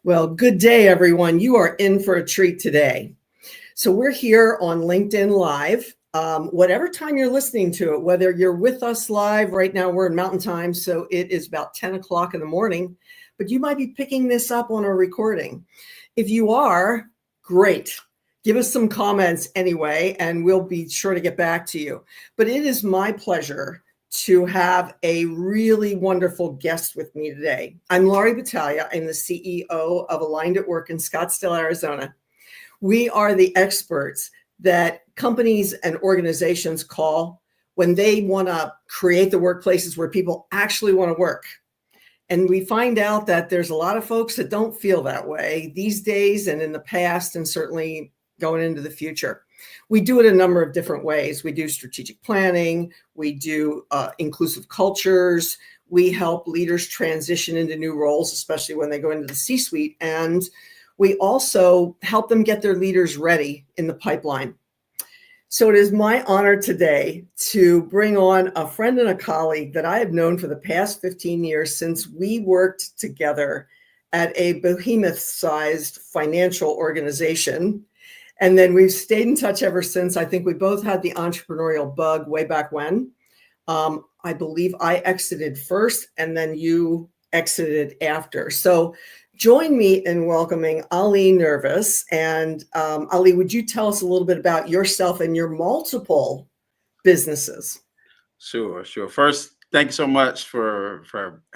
Well, good day, everyone. You are in for a treat today. So we're here on LinkedIn Live. Whatever time you're listening to it, whether you're with us live right now, we're in Mountain Time, so it is about 10 o'clock in the morning, but you might be picking this up on a recording. If you are, great. Give us some comments anyway, and we'll be sure to get back to you. But it is my pleasure to have a really wonderful guest with me today. I'm Laurie Battaglia. I'm the CEO of Aligned at Work in Scottsdale, Arizona. We are the experts that companies and organizations call when they want to create the workplaces where people actually want to work. And we find out that there's a lot of folks that don't feel that way these days and in the past, and certainly going into the future. We do it a number of different ways. We do strategic planning. We do inclusive cultures. We help leaders transition into new roles, especially when they go into the C-suite. And we also help them get their leaders ready in the pipeline. So it is my honor today to bring on a friend and a colleague that I have known for the past 15 years since we worked together at a behemoth-sized financial organization. And then we've stayed in touch ever since. I think we both had the entrepreneurial bug way back when. I believe I exited first and then you exited after. So join me in welcoming Ali Nervis. And Ali, would you tell us a little bit about yourself and your multiple businesses? Sure. First, thank you so much for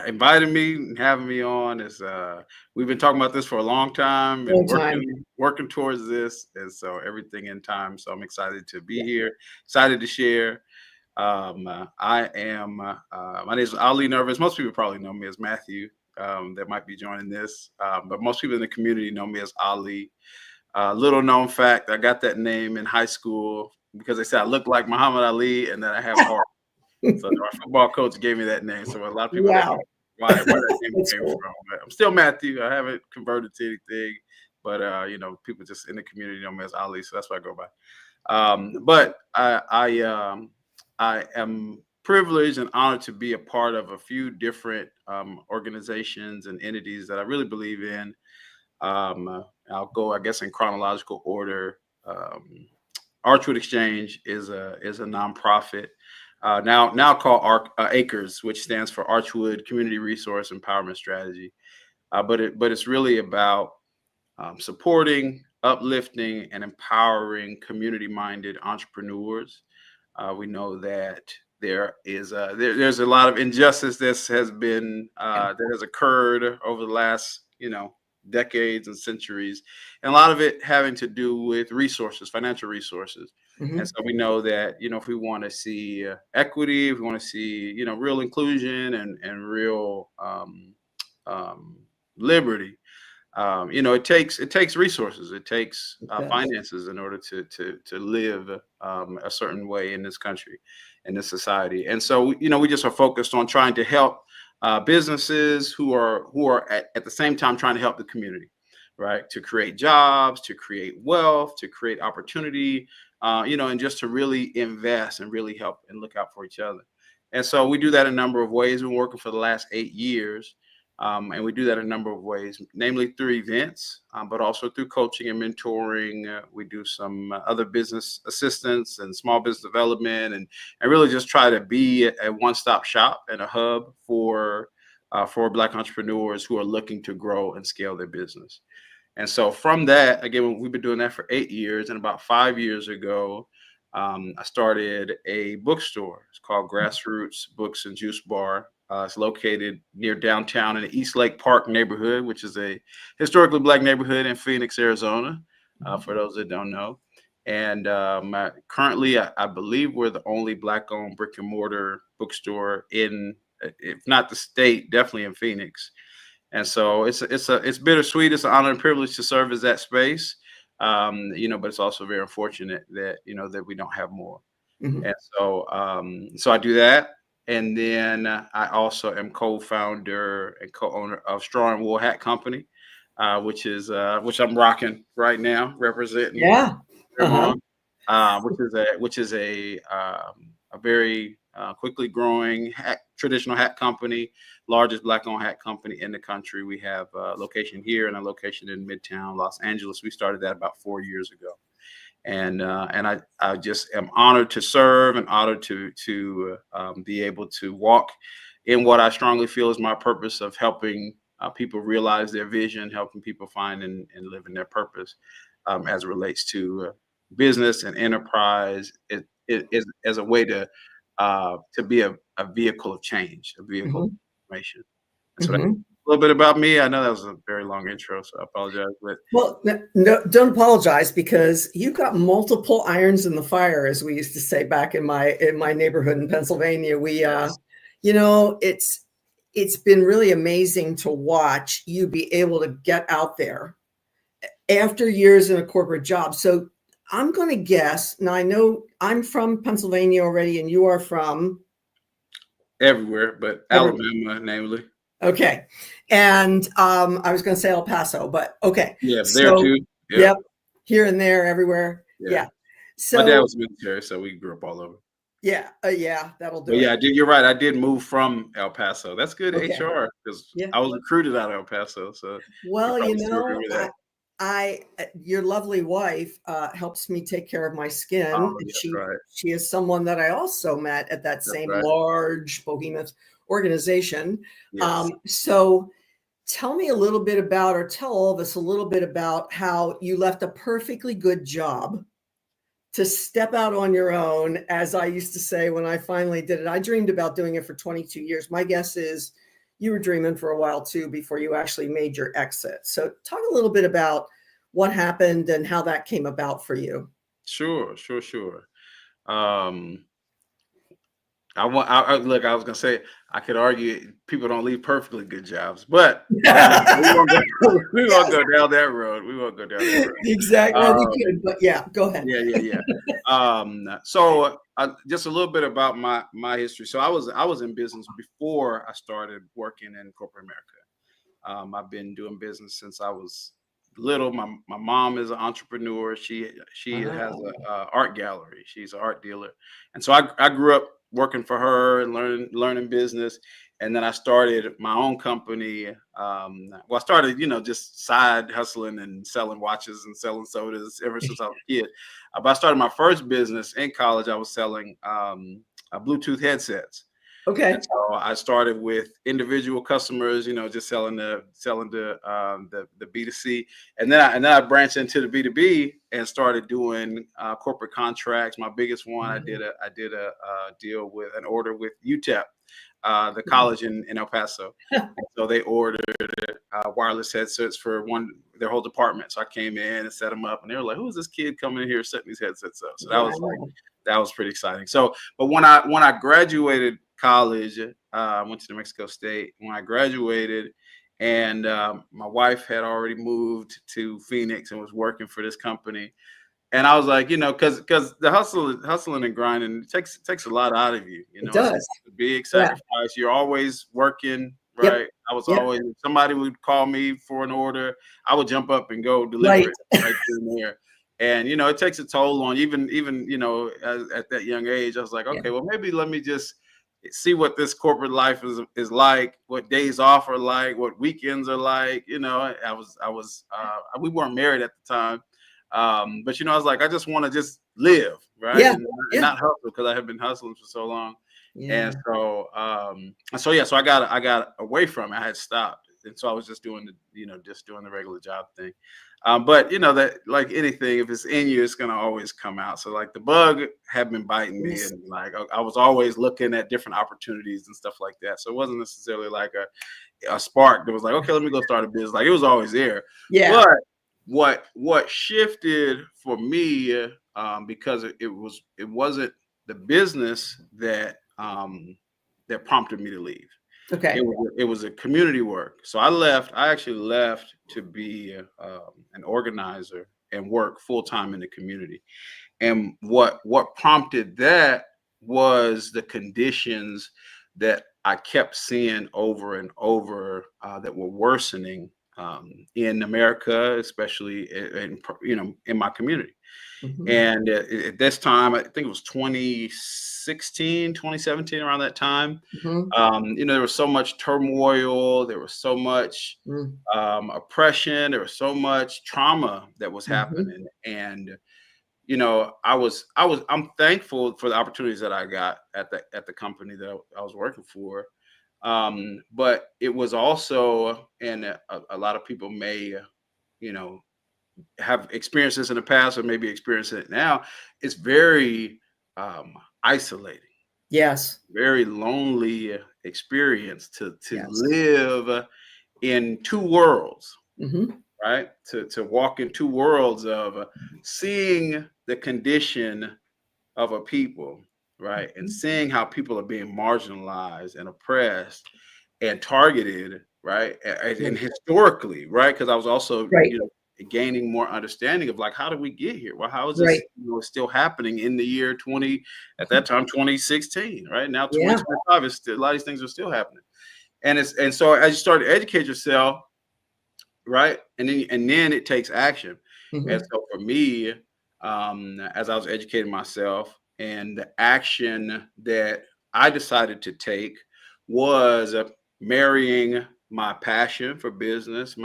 inviting me and having me on. We've been talking about this for a long time and working towards this, and so everything in time. So I'm excited to be here, excited to share. My name is Ali Nervis. Most people probably know me as Matthew. That might be joining this, but most people in the community know me as Ali. Little known fact: I got that name in high school because they said I look like Muhammad Ali, and that I have heart. So our football coach gave me that name. So a lot of people don't know where that name came from. But I'm still Matthew. I haven't converted to anything, but people just in the community know me as Ali, so that's what I go by. But I am privileged and honored to be a part of a few different organizations and entities that I really believe in. I'll go, I guess, in chronological order. Archwood Exchange is a nonprofit. Now called ACRES, which stands for Archwood Community Resource Empowerment Strategy. But it's really about supporting, uplifting, and empowering community-minded entrepreneurs. We know that there's a lot of injustice that has occurred over the last decades and centuries, and a lot of it having to do with resources, financial resources. Mm-hmm. And so we know that, if we want to see equity, if we want to see, real inclusion and real liberty, it takes resources, it takes finances in order to live a certain way in this country, in this society. And so, we just are focused on trying to help businesses who are at the same time trying to help the community, right? To create jobs, to create wealth, to create opportunity, and just to really invest and really help and look out for each other. And so we do that a number of ways. We've been working for the last 8 years. And we do that a number of ways, namely through events, but also through coaching and mentoring. We do some other business assistance and small business development, and really just try to be a one-stop shop and a hub for Black entrepreneurs who are looking to grow and scale their business. And so from that, again, we've been doing that for 8 years. And about 5 years ago, I started a bookstore. It's called Grassroots Books and Juice Bar. It's located near downtown in the East Lake Park neighborhood, which is a historically Black neighborhood in Phoenix, Arizona, for those that don't know. And currently, I believe we're the only Black-owned brick and mortar bookstore in, if not the state, definitely in Phoenix. And so it's bittersweet. It's an honor and privilege to serve as that space, but it's also very unfortunate that that we don't have more. Mm-hmm. And so I do that. And then I also am co-founder and co-owner of Straw and Wool Hat Company, which I'm rocking right now, representing. Yeah. Which is a very quickly growing hat traditional hat company, largest Black-owned hat company in the country. We have a location here and a location in Midtown Los Angeles. We started that about 4 years ago. And I just am honored to serve and honored to be able to walk in what I strongly feel is my purpose of helping people realize their vision, helping people find and live in their purpose as it relates to business and enterprise. It is as a way to be a vehicle of change, a vehicle of transformation. So that's a little bit about me. I know that was a very long intro, so I apologize. But well, no, don't apologize, because you've got multiple irons in the fire, as we used to say back in my neighborhood in Pennsylvania. We, yes. It's been really amazing to watch you be able to get out there after years in a corporate job. So I'm going to guess, now I know I'm from Pennsylvania already, and you are from? Everywhere, but Alabama, namely. Okay. And I was going to say El Paso, but okay. Yeah, there too. Yep. Here and there, everywhere. Yeah. So my dad was military, so we grew up all over. Yeah. That'll do but it. Yeah, you're right. I did move from El Paso. That's good. Okay. HR, because I was recruited out of El Paso. So well, your lovely wife helps me take care of my skin. And she is someone that I also met at that same large behemoth organization. Yes. So tell me a little bit about, or tell all of us a little bit about, how you left a perfectly good job to step out on your own. As I used to say when I finally did it, I dreamed about doing it for 22 years. My guess is you were dreaming for a while too before you actually made your exit. So talk a little bit about what happened and how that came about for you. Sure. I was gonna say, I could argue people don't leave perfectly good jobs, but we won't go down that road. We won't go down that road. Exactly. Well, we could, but yeah, go ahead. Yeah. So just a little bit about my history. So I was in business before I started working in corporate America. I've been doing business since I was little. My mom is an entrepreneur. She has a art gallery. She's an art dealer, and so I grew up working for her and learning business. And then I started my own company. I started, just side hustling and selling watches and selling sodas ever since I was a kid. But I started my first business in college. I was selling Bluetooth headsets. Okay. And so I started with individual customers, just selling the B2C, and then I branched into the B2B and started doing corporate contracts. My biggest one, I did a deal with an order with UTEP, the college in El Paso. And so they ordered wireless headsets for their whole department. So I came in and set them up, and they were like, "Who is this kid coming in here setting these headsets up?" So that was pretty exciting. So, but when I graduated college, I went to New Mexico State. When I graduated, and my wife had already moved to Phoenix and was working for this company, and I was like, because the hustling and grinding takes a lot out of you. It does. It's a big sacrifice. Yeah. You're always working, right? Yep. I was always, somebody would call me for an order, I would jump up and go deliver it right there. And it takes a toll on even at that young age. I was like, okay, well, maybe let me just see what this corporate life is like, what days off are like, what weekends are like. We weren't married at the time, but I was like, I just want to just live, right? Yeah. And not hustle, because I had been hustling for so long. Yeah. And so I got away from it. I had stopped, and so I was just doing the regular job thing. But that, like anything, if it's in you, it's gonna always come out. So like the bug had been biting me, and like I was always looking at different opportunities and stuff like that. So it wasn't necessarily like a spark that was like, okay, let me go start a business. Like it was always there. Yeah. But what shifted for me, because it wasn't the business that prompted me to leave. Okay. It was a community work. So I actually left to be an organizer and work full time in the community. And what prompted that was the conditions that I kept seeing over and over that were worsening in America, especially in my community. Mhm. And at this time, I think it was 2016, 2017, around that time, Mhm. there was so much turmoil, there was so much Mm. oppression, there was so much trauma that was Mhm. happening. And I'm thankful for the opportunities that I got at the company that I was working for. But it was also, and a lot of people may, you know, have experienced this in the past or maybe experiencing it now. It's very isolating, Yes. very lonely experience to Yes. live in two worlds, Mhm. right? To walk in two worlds of seeing the condition of a people, right? And Mhm. seeing how people are being marginalized and oppressed and targeted, right? And Mm. historically, right? Because I was also, Right. gaining more understanding of like, how did we get here? Well, how is this, Right. still happening in the year 20, at that time, 2016, right? Now, Yeah. 2025, it's still, a lot of these things are still happening. And so as you start to educate yourself, right? And then it takes action. And Mhm. so for me, as I was educating myself, and the action that I decided to take was marrying my passion for business,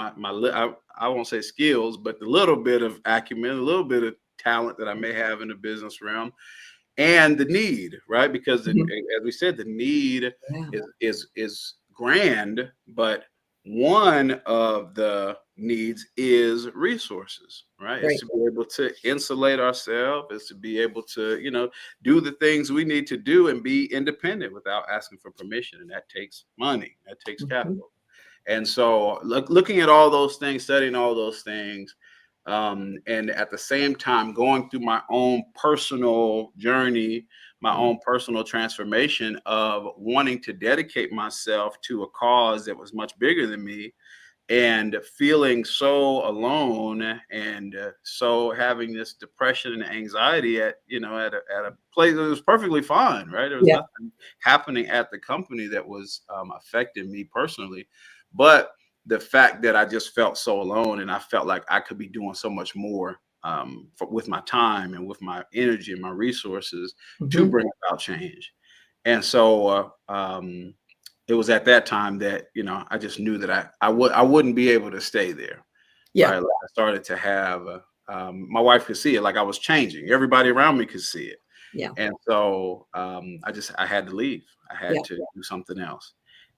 I won't say skills, but the little bit of acumen, a little bit of talent that I may have in the business realm, and the need, right? Because Mhm. as we said, the need Yeah. is grand, but one of the needs is resources, right? It's Right. to be able to insulate ourselves, it's to be able to, do the things we need to do and be independent without asking for permission. And that takes money, that takes Mhm. capital. And so looking at all those things, studying all those things, and at the same time going through my own personal journey, my Mm. own personal transformation of wanting to dedicate myself to a cause that was much bigger than me, and feeling so alone, and so having this depression and anxiety at a place that was perfectly fine, right? There was Yeah. nothing happening at the company that was affecting me personally, but the fact that I just felt so alone, and I felt like I could be doing so much more, with my time and with my energy and my resources to Mhm. bring about change. And so it was at that time that I just knew that I wouldn't be able to stay there, Yeah. right? Like I started to have my wife could see it, like I was changing. Everybody around me could see it, Yeah. and so I had to leave. I had Yeah. to do something else.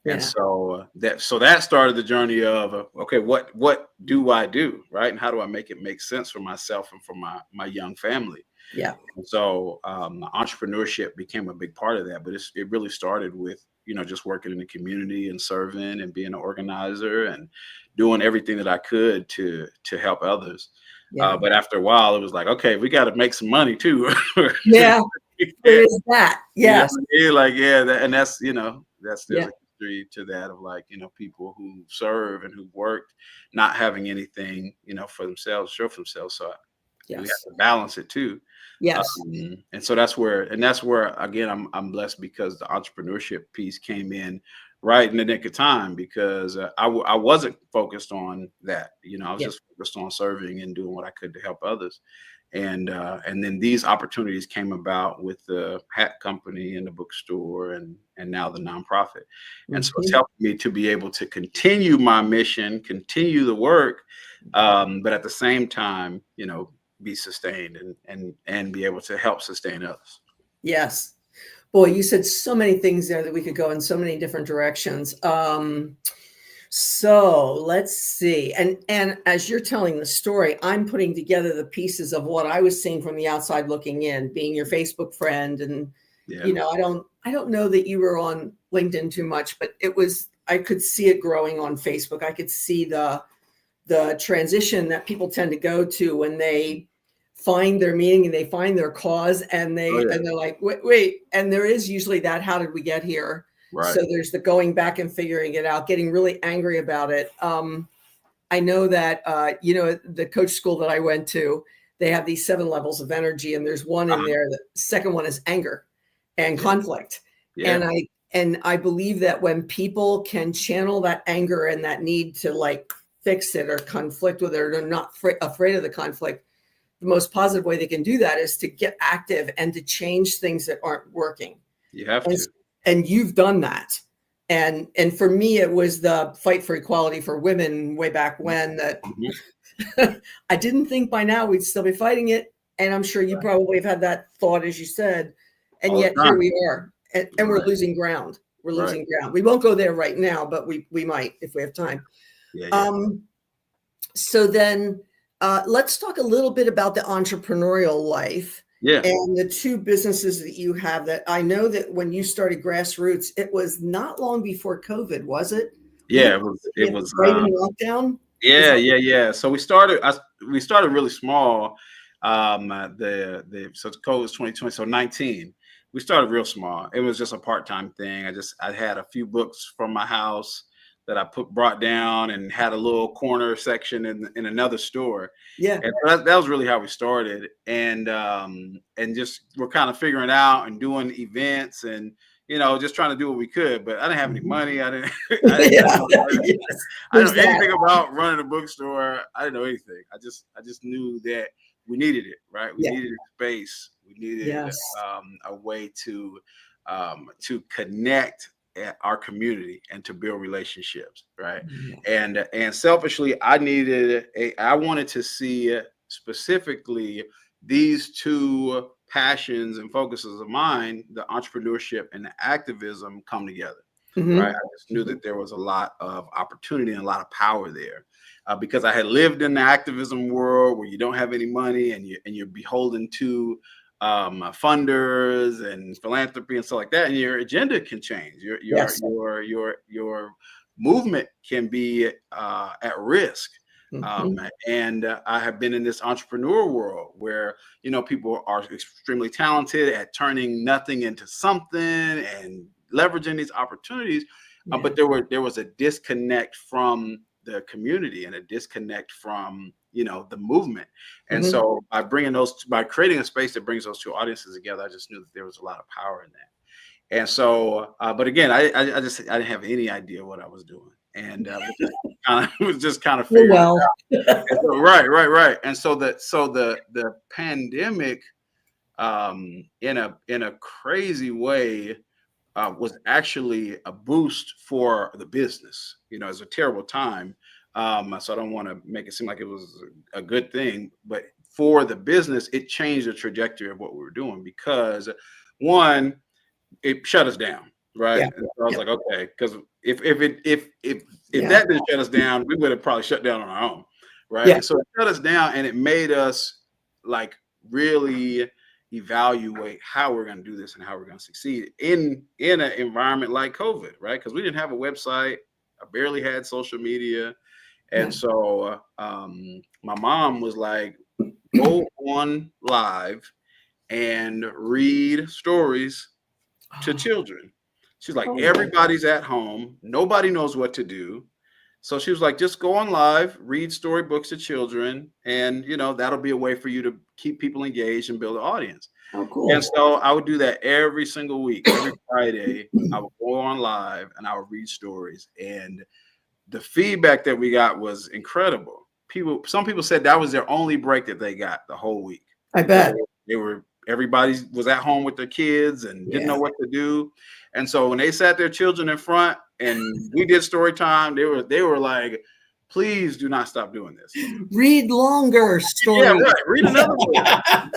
And Yeah. so that started the journey of okay, what do I do, right? And how do I make it make sense for myself and for my young family? Yeah. And so entrepreneurship became a big part of that, but it really started with just working in the community and serving and being an organizer and doing everything that I could to help others. Yeah. But after a while, it was like, okay, we got to make some money too. Yeah. There Yeah, is that. you know Yes. what I mean? Like, yeah, and that's there's Yeah. a history to that of like, people who serve and who worked not having anything, for themselves, show for themselves. So we have Yes. to balance it too. Yes. And so that's where again I'm blessed because the entrepreneurship piece came in right in the nick of time, because I wasn't focused on that. I was Yeah. just focused on serving and doing what I could to help others. And then these opportunities came about with the hat company and the bookstore, and now the nonprofit. And so it's Mhm. helped me to be able to continue my mission, continue the work, but at the same time, be sustained and be able to help sustain others. Yes. Boy, you said so many things there that we could go in so many different directions. So let's see. And as you're telling the story, I'm putting together the pieces of what I was seeing from the outside looking in, being your Facebook friend. And, Yeah. I don't know that you were on LinkedIn too much, but I could see it growing on Facebook. I could see the transition that people tend to go to when they find their meaning and they find their cause, and Oh yeah. they're like, wait, and there is usually that, how did we get here? Right. So there's the going back and figuring it out, getting really angry about it. I know that the coach school that I went to, they have these 7 levels of energy, and there's one in Uh-huh. there. The second one is anger and Yeah. conflict. Yeah. And I believe that when people can channel that anger and that need to like fix it or conflict with it or not afraid of the conflict, the most positive way they can do that is to get active and to change things that aren't working. You have to. And you've done that. And for me, it was the fight for equality for women way back when that I didn't think by now we'd still be fighting it. And I'm sure you probably have had that thought, as you said, and yet here we are, and we're losing ground. We're losing ground. We won't go there right now, but we might if we have time. So then let's talk a little bit about the entrepreneurial life and the two businesses that you have. That I know that when you started Grassroots, it was not long before COVID, was it? Yeah, it was right in lockdown. Yeah. So we started really small. So COVID was 2020, so 19. We started real small. It was just a part-time thing. I had a few books from my house that I brought down and had a little corner section in another store. Yeah. And that was really how we started. And just we're kind of figuring it out and doing events and, just trying to do what we could, but I didn't have any money. I didn't know anything about running a bookstore. I didn't know anything. I just knew that we needed it, right? We needed space. We needed a way to connect our community and to build relationships, right? And selfishly, I wanted to see specifically these two passions and focuses of mine, the entrepreneurship and the activism, come together. Right? I just knew that there was a lot of opportunity and a lot of power there. Because I had lived in the activism world where you don't have any money and you're beholden to funders and philanthropy and stuff like that, and your agenda can change. Your movement can be at risk. And I have been in this entrepreneur world where people are extremely talented at turning nothing into something and leveraging these opportunities. But there was a disconnect from the community and a disconnect from the movement. And so by creating a space that brings those two audiences together, I just knew that there was a lot of power in that. And so but again, I didn't have any idea what I was doing, and was just kind of figuring it out. So, right. And so the pandemic in a crazy way was actually a boost for the business. It's a terrible time. So I don't want to make it seem like it was a good thing, but for the business, it changed the trajectory of what we were doing because one, it shut us down. Right. And so I was like, okay, because if that didn't shut us down, we would have probably shut down on our own. Right. And so it shut us down and it made us like really evaluate how we're going to do this and how we're going to succeed in an environment like COVID, right? Because we didn't have a website. I barely had social media. And so my mom was like, go on live and read stories to children. She's like, everybody's at home. Nobody knows what to do. So she was like, just go on live, read storybooks to children. And, that'll be a way for you to keep people engaged and build an audience. Oh, cool. And so I would do that every single week. Every Friday, I would go on live and I would read stories. And the feedback that we got was incredible. Some people said that was their only break that they got the whole week. I bet. Everybody was at home with their kids and didn't know what to do. And so when they sat their children in front and we did story time, they were like, please do not stop doing this. Read longer stories. Yeah, right. Read another one.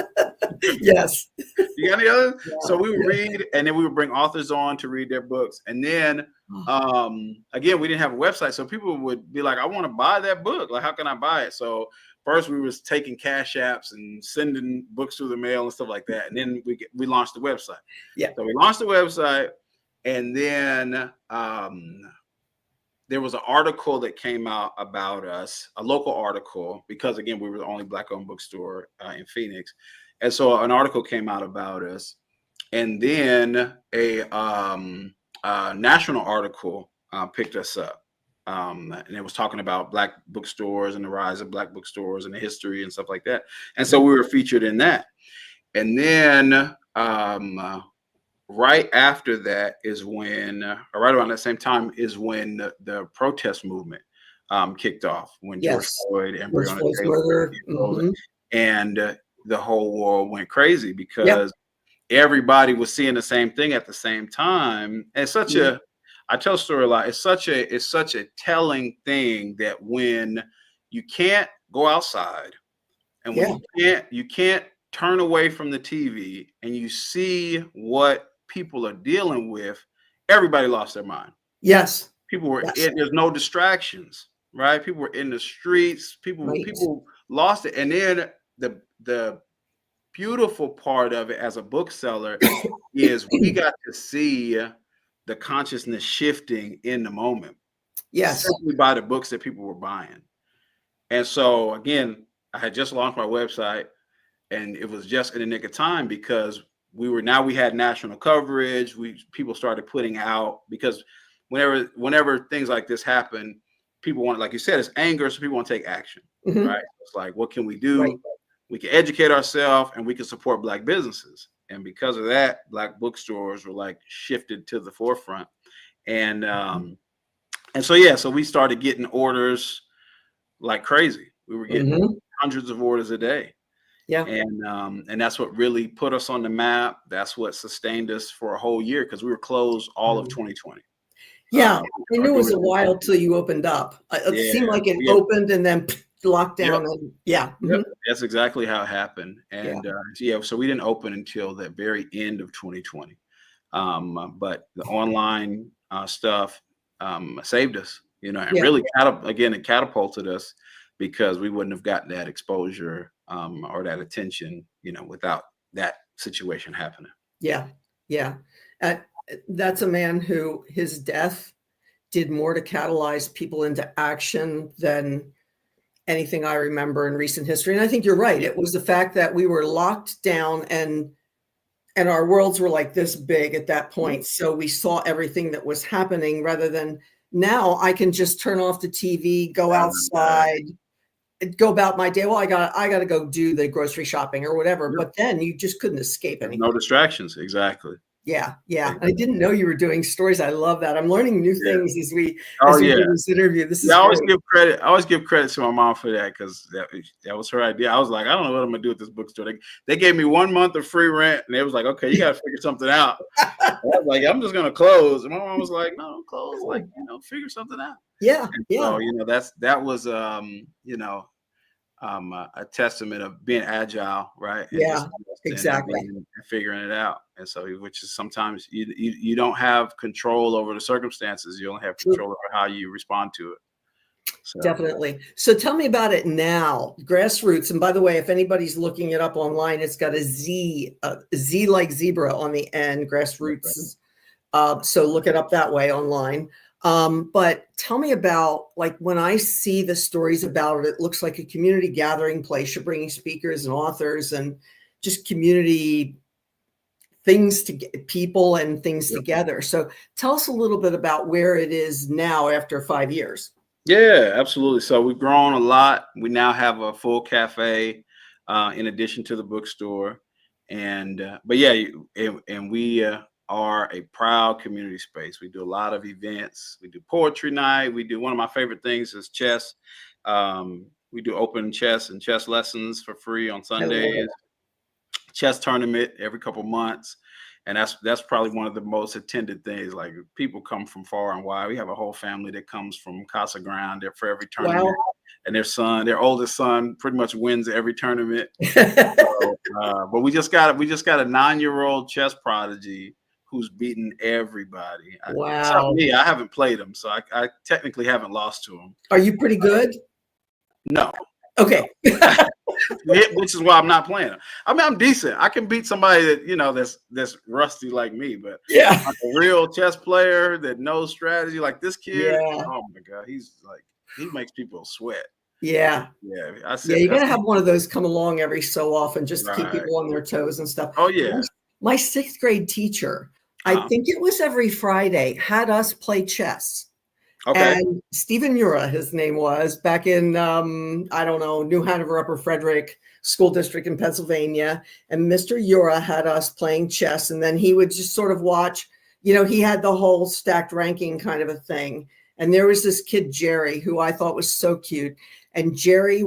Yes. You got any others? Yeah. So we would read, and then we would bring authors on to read their books. And then, again, we didn't have a website. So people would be like, I want to buy that book. Like, how can I buy it? So first we was taking cash apps and sending books through the mail and stuff like that. And then we launched the website. Yeah. So we launched the website. And then there was an article that came out about us, a local article, because, again, we were the only Black-owned bookstore in Phoenix. And so an article came out about us. And then a national article picked us up. And it was talking about Black bookstores and the rise of Black bookstores and the history and stuff like that. And so we were featured in that. And then right after that is when, or right around that same time is when the protest movement kicked off when George Yes. Floyd and George Breonna Floyd's Taylor murder. and the whole world went crazy because everybody was seeing the same thing at the same time. And such a, I tell a story a lot. It's such a telling thing that when you can't go outside and when you can't turn away from the TV and you see what people are dealing with, everybody lost their mind. Yes. People were there's no distractions, right? People were in the streets, people lost it. And then the beautiful part of it as a bookseller is we got to see the consciousness shifting in the moment. Yes. Simply by the books that people were buying. And so again, I had just launched my website and it was just in the nick of time because we had national coverage. People started putting out, because whenever things like this happen, people want, like you said, it's anger. So people want to take action, right? It's like, what can we do? Right. We can educate ourselves and we can support Black businesses. And because of that, Black bookstores were like shifted to the forefront. And so we started getting orders like crazy. We were getting hundreds of orders a day. Yeah. And that's what really put us on the map. That's what sustained us for a whole year, because we were closed all of 2020. Yeah. I knew it was a while till you opened up. It seemed like it opened and then lockdown. And that's exactly how it happened. And so we didn't open until the very end of 2020. But the online stuff saved us, and really it catapulted us, because we wouldn't have gotten that exposure or that attention, without that situation happening. Yeah. Yeah. That's a man who his death did more to catalyze people into action than anything I remember in recent history. And I think you're right. It was the fact that we were locked down and our worlds were like this big at that point. So we saw everything that was happening, rather than now I can just turn off the TV, go outside, go about my day. Well, I got to go do the grocery shopping or whatever. But then you just couldn't escape anything. No distractions. Exactly. Yeah. Yeah. I didn't know you were doing stories. I love that. I'm learning new things as we do this interview. This is I always give credit. I always give credit to my mom for that, because that was her idea. I was like, I don't know what I'm gonna do with this bookstore. They gave me 1 month of free rent, and they was like, okay, you gotta figure something out. I was like, I'm just gonna close. And my mom was like, no, don't close. Like, figure something out. Yeah. And so, that was a testament of being agile, right? And exactly. And figuring it out. And so, which is sometimes you don't have control over the circumstances. You only have control over how you respond to it. So. Definitely. So tell me about it now. Grassroots. And by the way, if anybody's looking it up online, it's got a Z like zebra on the end, Grassroots. So look it up that way online. But tell me about, like, when I see the stories about it, it looks like a community gathering place. You're bringing speakers and authors and just community things to get people and things together. So tell us a little bit about where it is now after 5 years. Yeah, absolutely. So we've grown a lot. We now have a full cafe in addition to the bookstore. And we are a proud community space. We do a lot of events. We do poetry night. We do, one of my favorite things is chess. We do open chess and chess lessons for free on Sundays. Chess tournament every couple months. And that's probably one of the most attended things. Like, people come from far and wide. We have a whole family that comes from Casa Grande for every tournament. Wow. And their oldest son pretty much wins every tournament. But we just got a 9-year-old chess prodigy who's beaten everybody. Wow. Me, I haven't played him, so I technically haven't lost to him. Are you pretty good? No. Okay. Which is why I'm not playing him. I mean, I'm decent. I can beat somebody that that's rusty like me, but like a real chess player that knows strategy, like this kid. Yeah. Oh my God, he makes people sweat. Yeah. Yeah. You gotta have one of those come along every so often, just to keep people on their toes and stuff. Oh yeah. My 6th grade teacher, I think it was every Friday, had us play chess. Okay. And Stephen Ura, his name was, back in, New Hanover, Upper Frederick School District in Pennsylvania. And Mr. Ura had us playing chess. And then he would just sort of watch, he had the whole stacked ranking kind of a thing. And there was this kid, Jerry, who I thought was so cute. And Jerry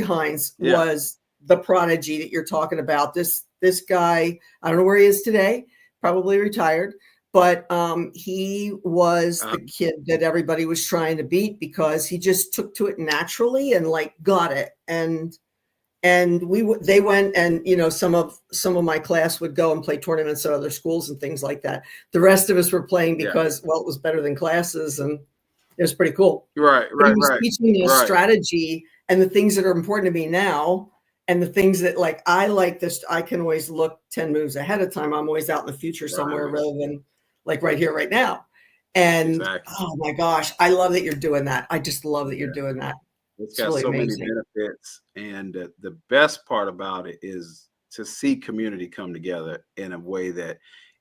Hines was the prodigy that you're talking about. This guy, I don't know where he is today, probably retired, but he was the kid that everybody was trying to beat because he just took to it naturally and like got it. And they went and, you know, some of my class would go and play tournaments at other schools and things like that. The rest of us were playing because, well, it was better than classes and it was pretty cool. Right. He was teaching me a strategy and the things that are important to me now and the things that like, I like this, I can always look 10 moves ahead of time. I'm always out in the future somewhere rather than like right here, right now. And oh my gosh, I love that you're doing that. I just love that you're doing that. It's got really so amazing. Many benefits. And the best part about it is to see community come together in a way that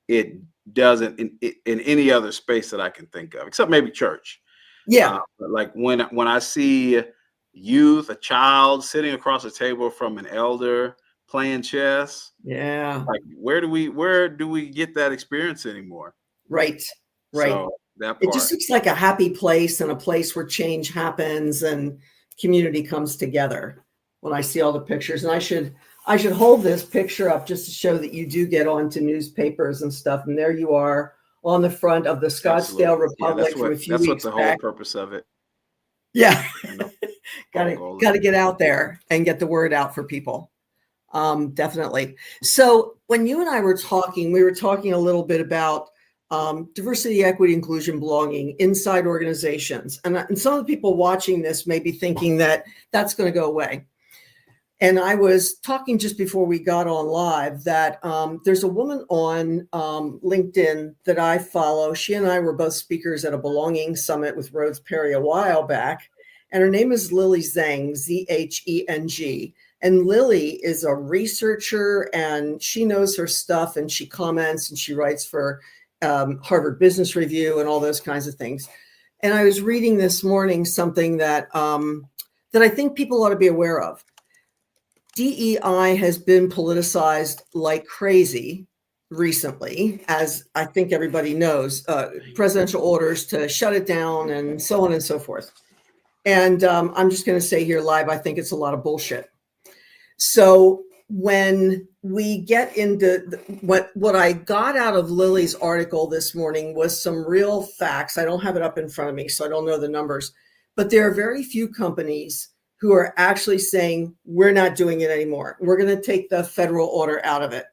it doesn't in any other space that I can think of, except maybe church. Yeah. But like when I see youth, a child sitting across the table from an elder playing chess. Yeah. Like where do we get that experience anymore? Right. Right. So that part. It just looks like a happy place and a place where change happens and community comes together when I see all the pictures. And I should hold this picture up just to show that you do get onto newspapers and stuff. And there you are on the front of the Scottsdale Republic for a few weeks. That's what the whole purpose of it. Yeah. Gotta get out there and get the word out for people. Definitely. So when you and I were talking, we were talking a little bit about diversity, equity, inclusion, belonging inside organizations. And some of the people watching this may be thinking that that's going to go away. And I was talking just before we got on live that there's a woman on LinkedIn that I follow. She and I were both speakers at a belonging summit with Rhodes Perry a while back. And her name is Lily Zheng, Zheng. And Lily is a researcher and she knows her stuff and she comments and she writes for Harvard Business Review and all those kinds of things. And I was reading this morning something that I think people ought to be aware of. DEI has been politicized like crazy recently, as I think everybody knows, presidential orders to shut it down and so on and so forth. And I'm just going to say here live, I think it's a lot of bullshit. So when we get into what I got out of Lily's article this morning was some real facts. I don't have it up in front of me, so I don't know the numbers, but there are very few companies who are actually saying, we're not doing it anymore. We're going to take the federal order out of it.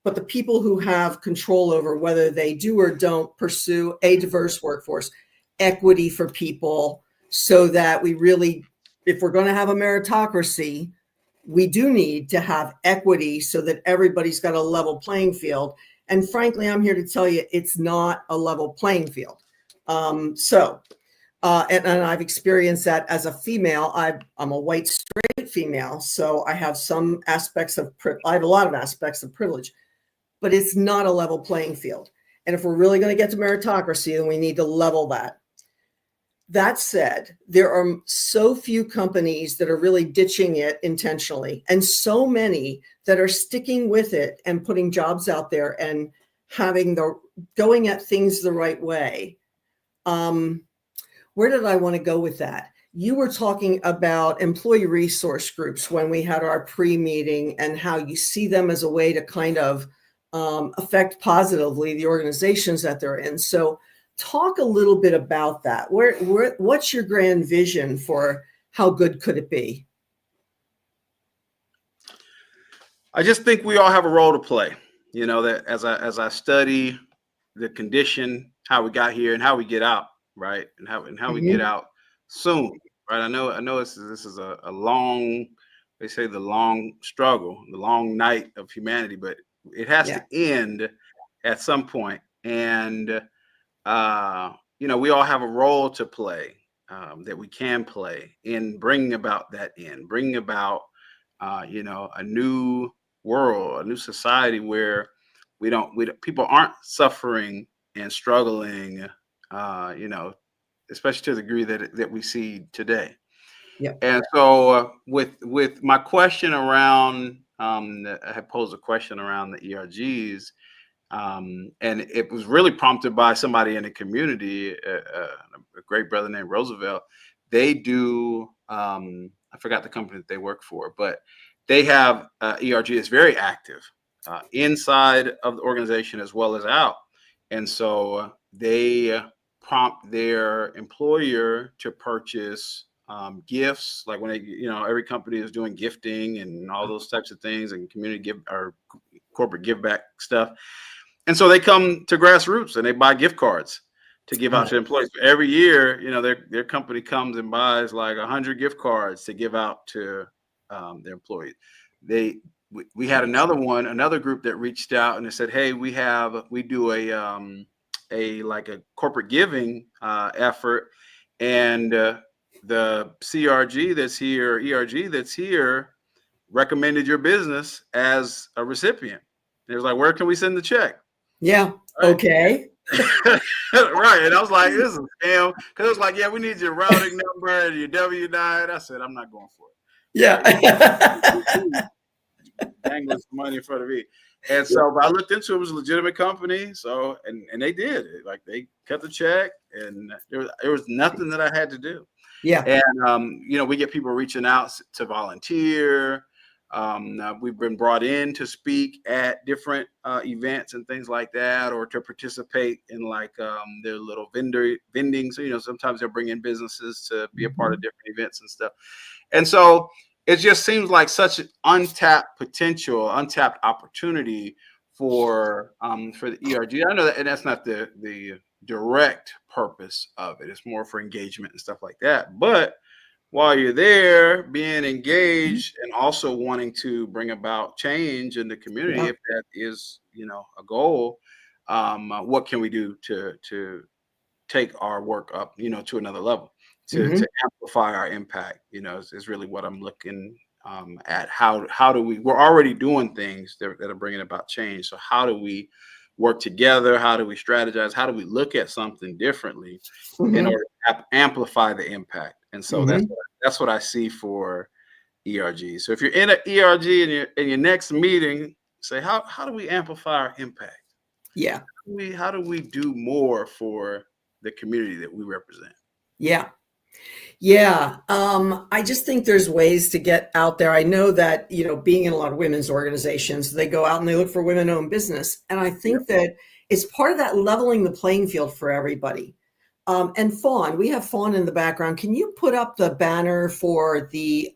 But the people who have control over whether they do or don't pursue a diverse workforce, equity for people, so that we really, if we're going to have a meritocracy, we do need to have equity so that everybody's got a level playing field. And frankly, I'm here to tell you, it's not a level playing field. And I've experienced that as a female. I'm a white, straight female, so I have some aspects of, I have a lot of aspects of privilege, but it's not a level playing field. And if we're really going to get to meritocracy, then we need to level that. That said, there are so few companies that are really ditching it intentionally, and so many that are sticking with it and putting jobs out there and going at things the right way. Where did I want to go with that? You were talking about employee resource groups when we had our pre-meeting and how you see them as a way to kind of affect positively the organizations that they're in. So talk a little bit about that. What's your grand vision for how good could it be? I just think we all have a role to play. You know, that as I study the condition, how we got here and how we get out, right? And how we get out soon, right? I know this is a long, they say the long struggle, the long night of humanity, but it has to end at some point. And you know, we all have a role to play that we can play in bringing about that end, bringing about you know, a new world, a new society where people aren't suffering and struggling, you know, especially to the degree that we see today. Yeah. And so with my question around, I had posed a question around the ERGs. And it was really prompted by somebody in the community, a great brother named Roosevelt. They do, I forgot the company that they work for, but they have ERG is very active inside of the organization as well as out. And so they prompt their employer to purchase gifts, like when they, every company is doing gifting and all those types of things, and community give or corporate give back stuff. And so they come to Grassroots and they buy gift cards to give out to employees. Every year, their company comes and buys like 100 gift cards to give out to their employees. We had another group that reached out and they said, hey, we do a corporate giving effort, and the CRG that's here, ERG that's here, recommended your business as a recipient. It was like, where can we send the check? Yeah. Right. Okay. Right. And I was like, this is a scam. Because it was like, yeah, we need your routing number and your W-9. I said, I'm not going for it. Yeah. Dangling some money in front of me. And so I looked into it. It was a legitimate company. So, and they did it. Like, they cut the check, and there was nothing that I had to do. Yeah. And, we get people reaching out to volunteer. We've been brought in to speak at different events and things like that, or to participate in like their little vending. So, sometimes they'll bring in businesses to be a part of different events and stuff. And so it just seems like such an untapped potential, untapped opportunity for the ERG. I know that, and that's not the direct purpose of it. It's more for engagement and stuff like that. But while you're there, being engaged and also wanting to bring about change in the community, if that is, a goal, what can we do to take our work up, to another level, to amplify our impact, is really what I'm looking at. How do we're already doing things that are bringing about change. So how do we work together? How do we strategize? How do we look at something differently in order to amplify the impact? And so that's what I see for ERG. So if you're in an ERG and in your next meeting, say, how do we amplify our impact? Yeah. How do we do more for the community that we represent? Yeah. Yeah. I just think there's ways to get out there. I know that, being in a lot of women's organizations, they go out and they look for women-owned business. And I think that it's part of that leveling the playing field for everybody. And Fawn, we have Fawn in the background. Can you put up the banner for the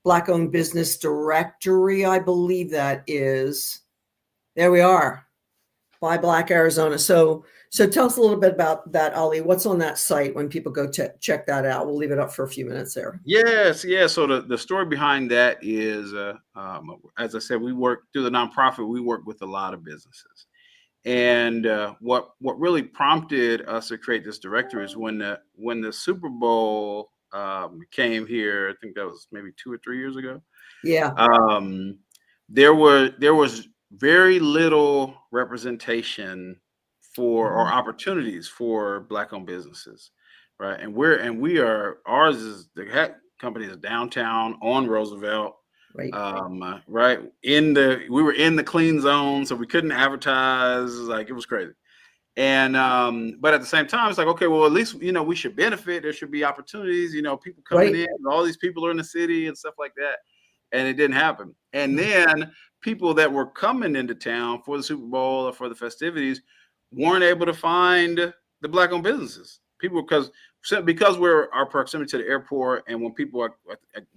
Black-owned business directory? I believe that is. There we are. Buy Black Arizona. So tell us a little bit about that, Ali. What's on that site when people go check that out? We'll leave it up for a few minutes there. Yes. Yeah. So the story behind that is, as I said, we work through the nonprofit. We work with a lot of businesses. And what really prompted us to create this directory is when the Super Bowl came here. I think that was maybe 2 or 3 years ago. Yeah. There was very little representation for or opportunities for Black-owned businesses, right? And ours is the company is downtown on Roosevelt. Right. Right. We were in the clean zone, so we couldn't advertise. Like, it was crazy. And but at the same time, it's like, okay, well, at least we should benefit. There should be opportunities. People coming in. All these people are in the city and stuff like that. And it didn't happen. And then people that were coming into town for the Super Bowl or for the festivities weren't able to find the Black-owned businesses. People, because we're our proximity to the airport, and when people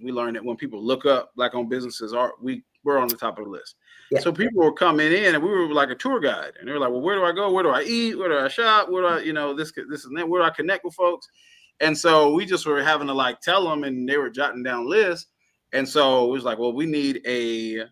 we learned that when people look up Black-owned businesses, we're on the top of the list. Yeah. So people were coming in, and we were like a tour guide, and they were like, well, where do I go? Where do I eat? Where do I shop? Where do I, this and that? Where do I connect with folks? And so we just were having to tell them, and they were jotting down lists. And so it was like, well, we need a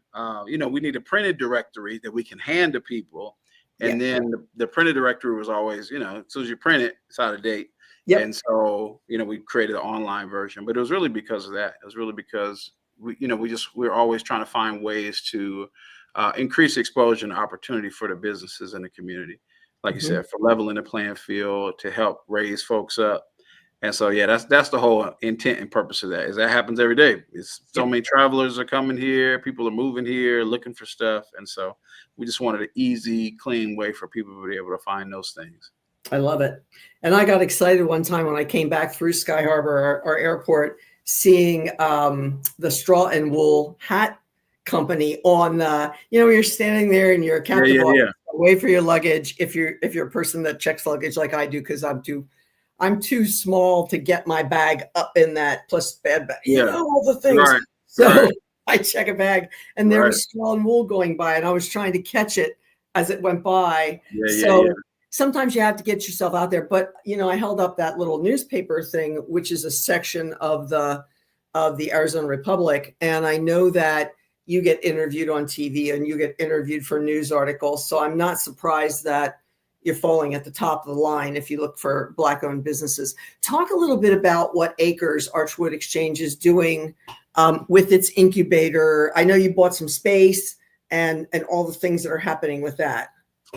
printed directory that we can hand to people. And then the printed directory was always, as soon as you print it, it's out of date. Yep. And so, we created an online version, but it was really because of that. It was really because we're always trying to find ways to increase exposure and opportunity for the businesses in the community. Like you said, for leveling the playing field, to help raise folks up. And so, yeah, that's the whole intent and purpose of that. Is that happens every day. It's so many travelers are coming here, people are moving here, looking for stuff, and so we just wanted an easy, clean way for people to be able to find those things. I love it. And I got excited one time when I came back through Sky Harbor, our airport, seeing the Straw and Wool hat company on the, when you're standing there and you're a captive office, wait for your luggage. If you're a person that checks luggage like I do, because I'm too small to get my bag up in that, plus bad bag, all the things. Right. So I check a bag, and there was Straw and Wool going by, and I was trying to catch it as it went by. Sometimes you have to get yourself out there. But, I held up that little newspaper thing, which is a section of the Arizona Republic. And I know that you get interviewed on TV and you get interviewed for news articles. So I'm not surprised that you're falling at the top of the line if you look for Black-owned businesses. Talk a little bit about what Acres Archwood Exchange is doing with its incubator. I know you bought some space and all the things that are happening with that.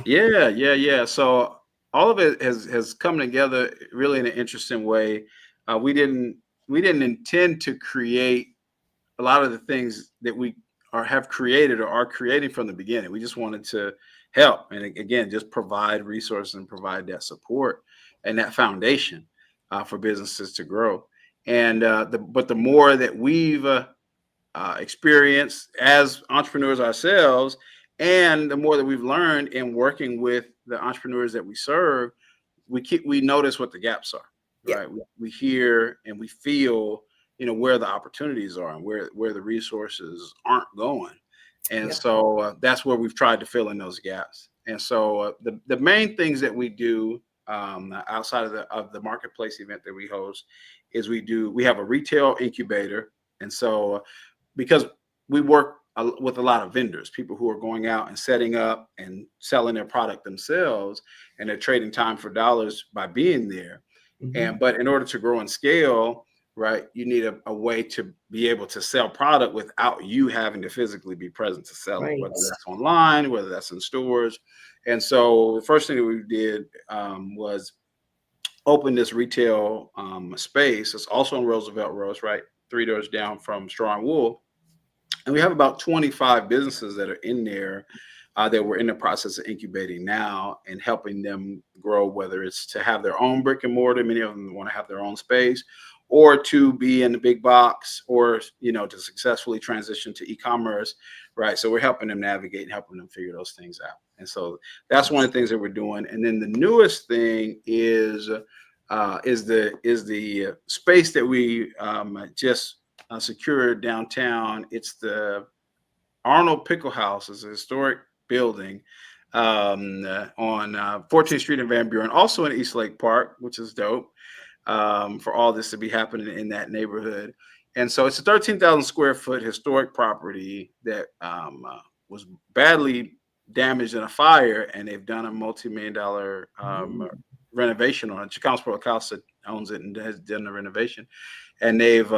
Yeah. So all of it has come together really in an interesting way. We didn't intend to create a lot of the things that we have created or are creating from the beginning. We just wanted to help, and again, just provide resources and provide that support and that foundation for businesses to grow. And but the more that we've experienced as entrepreneurs ourselves, and the more that we've learned in working with the entrepreneurs that we serve, we notice what the gaps are, right? We hear and we feel, where the opportunities are and where the resources aren't going. And so that's where we've tried to fill in those gaps. And so the main things that we do outside of the marketplace event that we host is we have a retail incubator. And so because we work with a lot of vendors, people who are going out and setting up and selling their product themselves, and they're trading time for dollars by being there. But in order to grow and scale, right, you need a way to be able to sell product without you having to physically be present to sell it, whether that's online, whether that's in stores. And so the first thing that we did was open this retail space. It's also on Roosevelt Road, right, 3 doors down from Straw and Wool. And we have about 25 businesses that are in there that we're in the process of incubating now and helping them grow, whether it's to have their own brick and mortar, many of them want to have their own space, or to be in the big box, or, to successfully transition to e-commerce, right? So we're helping them navigate and helping them figure those things out. And so that's one of the things that we're doing. And then the newest thing is the space that we just secured downtown. It's the Arnold Pickle House. It's a historic building on 14th Street in Van Buren, also in East Lake Park, which is dope. For all this to be happening in that neighborhood. And so it's a 13,000 square foot historic property that was badly damaged in a fire, and they've done a multi-million-dollar renovation on it. Chicano Public House owns it and has done the renovation, and they've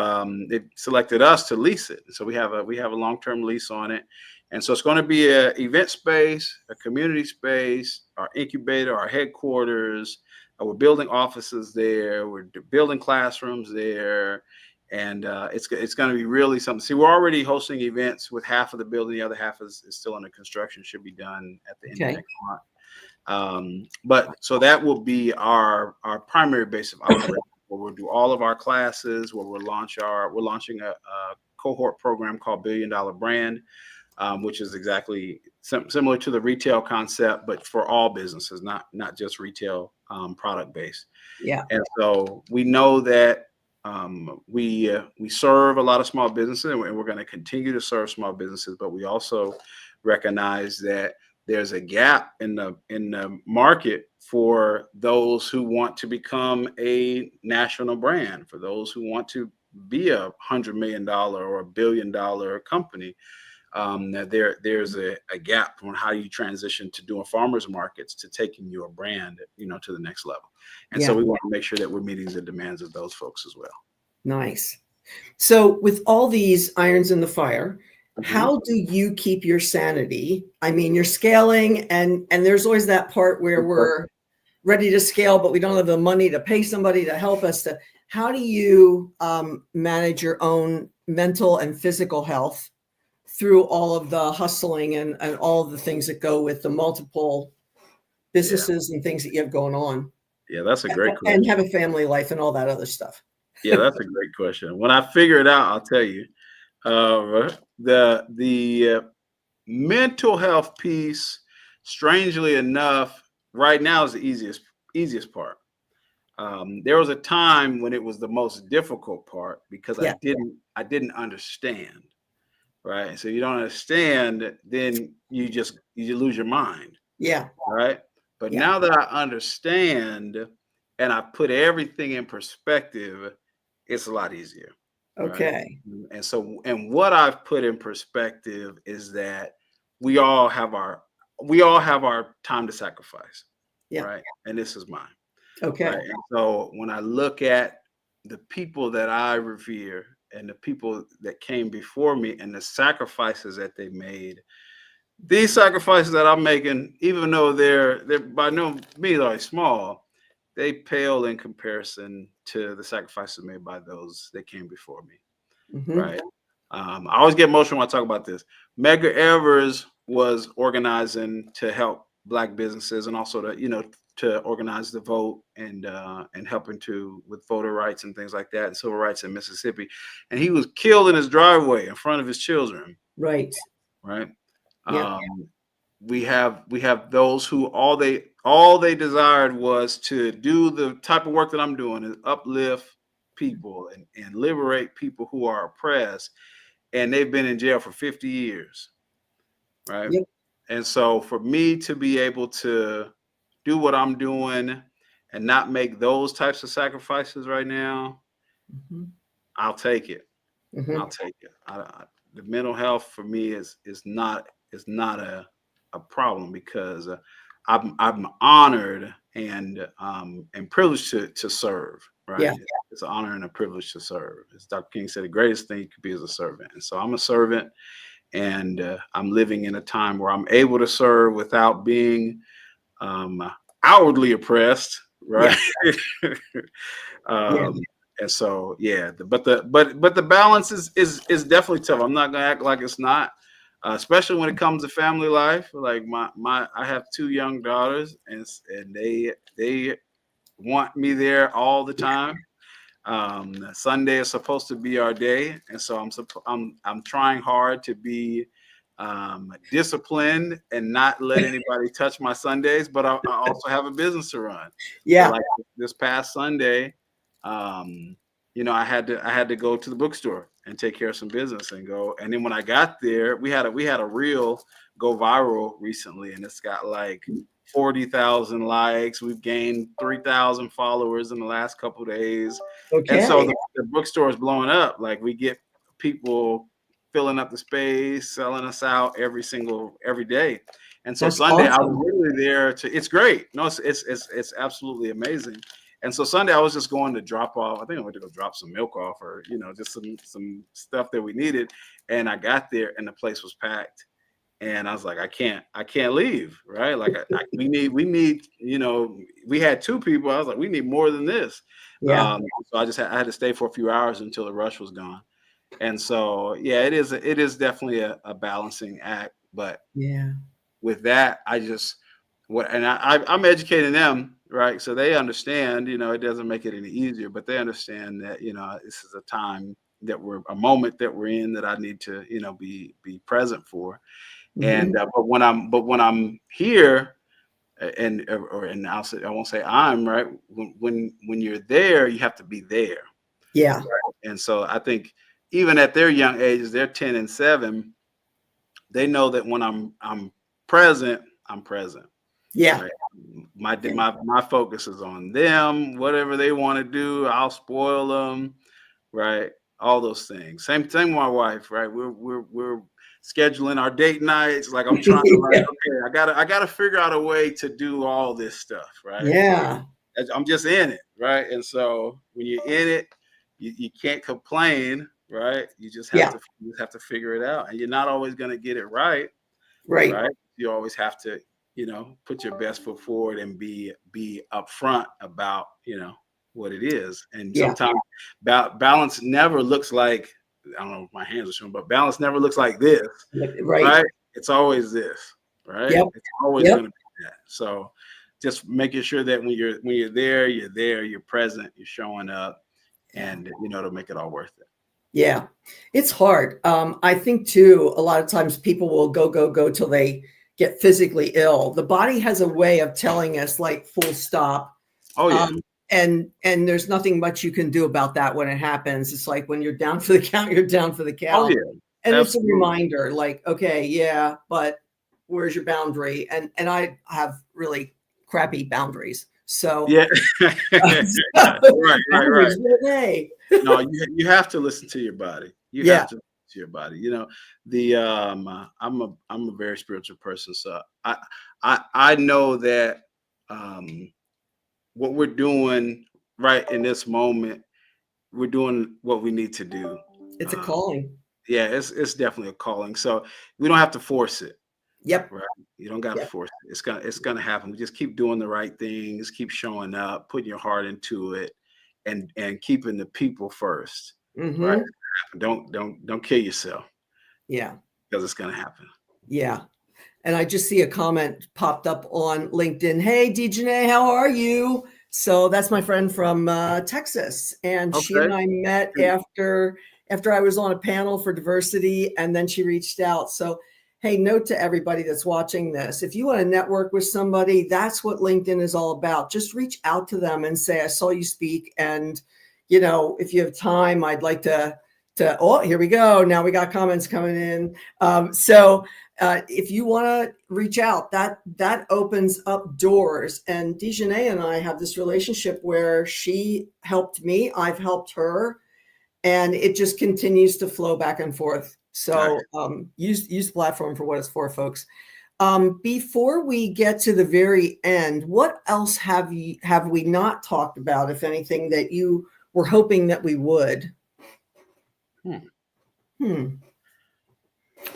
selected us to lease it. So we have a long-term lease on it. And so it's going to be an event space, a community space, our incubator, our headquarters. We're building offices there. We're building classrooms there. And it's going to be really something. See, we're already hosting events with half of the building. The other half is still under construction, should be done at the end of next month. But so that will be our primary base of operation, where we'll do all of our classes, where we're launching a cohort program called $1 Billion Brand, which is exactly similar to the retail concept, but for all businesses, not just retail product based. And so we know that we serve a lot of small businesses, and we're going to continue to serve small businesses, but we also recognize that there's a gap in the market for those who want to become a national brand, for those who want to be a $100 million or $1 billion company. There's a gap on how you transition to doing farmers markets to taking your brand, to the next level. And so we want to make sure that we're meeting the demands of those folks as well. Nice. So with all these irons in the fire, how do you keep your sanity? I mean, you're scaling, and there's always that part where we're ready to scale, but we don't have the money to pay somebody to help us how do you manage your own mental and physical health through all of the hustling and all of the things that go with the multiple businesses and things that you have going on? Yeah, that's a great question. And have a family life and all that other stuff. Yeah, that's a great question. When I figure it out, I'll tell you. The mental health piece, strangely enough, right now is the easiest part. There was a time when it was the most difficult part because I didn't understand. Right. So you don't understand, then you lose your mind. Yeah. Right. But now that I understand and I put everything in perspective, it's a lot easier. Okay. Right? And what I've put in perspective is that we all have our time to sacrifice. Yeah. Right. And this is mine. Okay. Right? And so when I look at the people that I revere and the people that came before me and the sacrifices that they made, these sacrifices that I'm making, even though they're by no means are small, they pale in comparison to the sacrifices made by those that came before me. Right. I always get emotional when I talk about this. Medgar Evers was organizing to help Black businesses and also to organize the vote and helping with voter rights and things like that and civil rights in Mississippi. And he was killed in his driveway in front of his children. Right. Right. Yeah. We have those who all they desired was to do the type of work that I'm doing, is uplift people and liberate people who are oppressed. And they've been in jail for 50 years. Right. Yep. And so for me to be able to do what I'm doing and not make those types of sacrifices right now, I'll take it. I'll take it. The mental health for me is not a problem because I'm honored and privileged to serve. Right. Yeah. It's an honor and a privilege to serve. As Dr. King said, the greatest thing you could be is a servant. And so I'm a servant, and I'm living in a time where I'm able to serve without being outwardly oppressed. Right. Yeah. And so, but the balance is definitely tough. I'm not gonna act like it's not, especially when it comes to family life. Like I have 2 young daughters, and they want me there all the time. Sunday is supposed to be our day, and so I'm trying hard to be disciplined and not let anybody touch my Sundays. But I also have a business to run. Yeah. So like this past Sunday, I had to go to the bookstore and take care of some business and go. And then when I got there, we had a reel go viral recently, and it's got like 40,000 likes. We've gained 3,000 followers in the last couple of days. Okay. And so the bookstore is blowing up. Like we get people filling up the space, selling us out every day. And so That's Sunday awesome. I was literally there it's great. No, it's absolutely amazing. And so Sunday I was just going to drop off. I think I went to go drop some milk off or, just some stuff that we needed. And I got there and the place was packed. And I was like, I can't leave. Right. Like we need, we had 2 people. I was like, we need more than this. Yeah. So I had to stay for a few hours until the rush was gone. And so, it is definitely a balancing act. But with that, I'm educating them, right? So they understand, it doesn't make it any easier, but they understand that, this is a moment that we're in that I need to, be present for. And but when I'm here, and I won't say I'm right. When you're there, you have to be there. Yeah. Right? And so I think even at their young ages, they're 10 and 7. They know that when I'm present, I'm present. Yeah. Right? My focus is on them. Whatever they want to do, I'll spoil them. Right? All those things. Same with my wife. Right? We're scheduling our date nights. Like I'm trying to okay, I gotta figure out a way to do all this stuff. Right? Yeah. I'm just in it. Right? And so when you're in it, you can't complain. Right? You just have to figure it out, and you're not always going to get it right. Right? You always have to, put your best foot forward and be upfront about, what it is. And Yeah. sometimes balance never looks like, I don't know if my hands are showing, but balance never looks like this, right? It's always this, right? Yep. It's always going to be that. So just making sure that when you're there, you're present, you're showing up, and to make it all worth it. Yeah, it's hard. I think too, a lot of times people will go till they get physically ill. The body has a way of telling us like full stop. Oh yeah. And there's nothing much you can do about that when it happens. It's like when you're down for the count, you're down for the count. Oh yeah. And Absolutely. It's a reminder like, okay, yeah, but where's your boundary? And I have really crappy boundaries. So yeah. Right. Where are they? No, you have to listen to your body. You have to listen to your body. I'm a very spiritual person, so I know that what we're doing right in this moment, we're doing what we need to do. It's a calling. Yeah, it's definitely a calling. So we don't have to force it. Yep. Right. You don't got to force it. It's gonna happen. We just keep doing the right things, keep showing up, putting your heart into it, and keeping the people first. Mm-hmm. Right. Don't kill yourself. Yeah. Because it's gonna happen. Yeah. And I just see a comment popped up on LinkedIn. Hey, DJanae, how are you? So that's my friend from Texas. And she and I met after I was on a panel for diversity, and then she reached out. So, hey, note to everybody that's watching this. If you want to network with somebody, that's what LinkedIn is all about. Just reach out to them and say, I saw you speak. And, if you have time, I'd like to, oh, here we go. Now we got comments coming in. If you want to reach out, that opens up doors. And DJanae and I have this relationship where she helped me, I've helped her, and it just continues to flow back and forth. So use the platform for what it's for, folks. Before we get to the very end, what else have we not talked about, if anything, that you were hoping that we would? And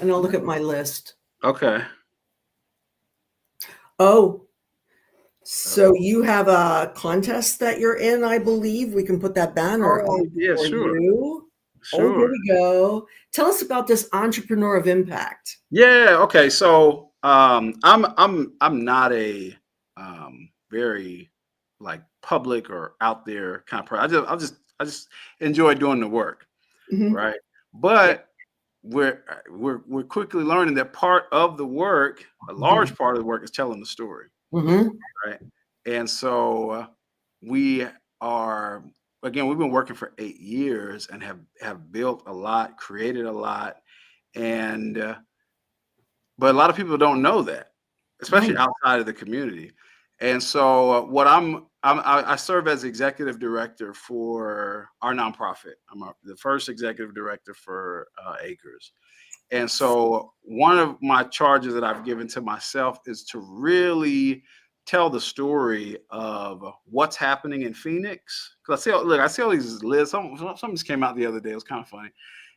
I'll look at my list. Okay. Oh, so you have a contest that you're in, I believe. We can put that banner up for sure. you. Sure. Oh, here we go. Tell us about this Entrepreneur of Impact. Yeah. Okay. So I'm not a very like public or out there kind of person. I just enjoy doing the work, right? But we're quickly learning that part of the work, a large part of the work, is telling the story, right? And so we've been working for 8 years and have built a lot, created a lot, and but a lot of people don't know that, especially outside of the community. And so I serve as executive director for our nonprofit. I'm the first executive director for Acres. And so one of my charges that I've given to myself is to really tell the story of what's happening in Phoenix. Because I see all these lists. Something just came out the other day. It was kind of funny.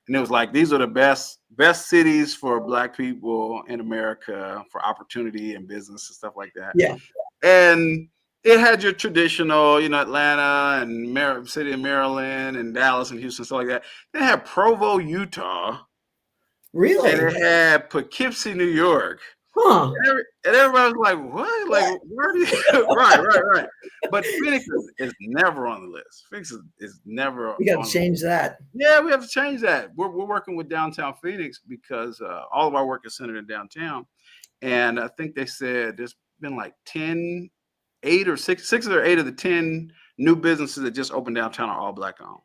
And it was like, these are the best cities for Black people in America for opportunity and business and stuff like that. Yeah. And it had your traditional, Atlanta and city of Maryland and Dallas and Houston, stuff like that. It had Provo, Utah. Really? And it had Poughkeepsie, New York. Huh. And everybody was like, what? Like, where do you? Right. But Phoenix is never on the list. Phoenix is never. We got to change that. Yeah, we have to change that. We're working with downtown Phoenix because all of our work is centered in downtown. And I think they said there's been like 8 or 6 or 8 of the 10 new businesses that just opened downtown are all Black owned.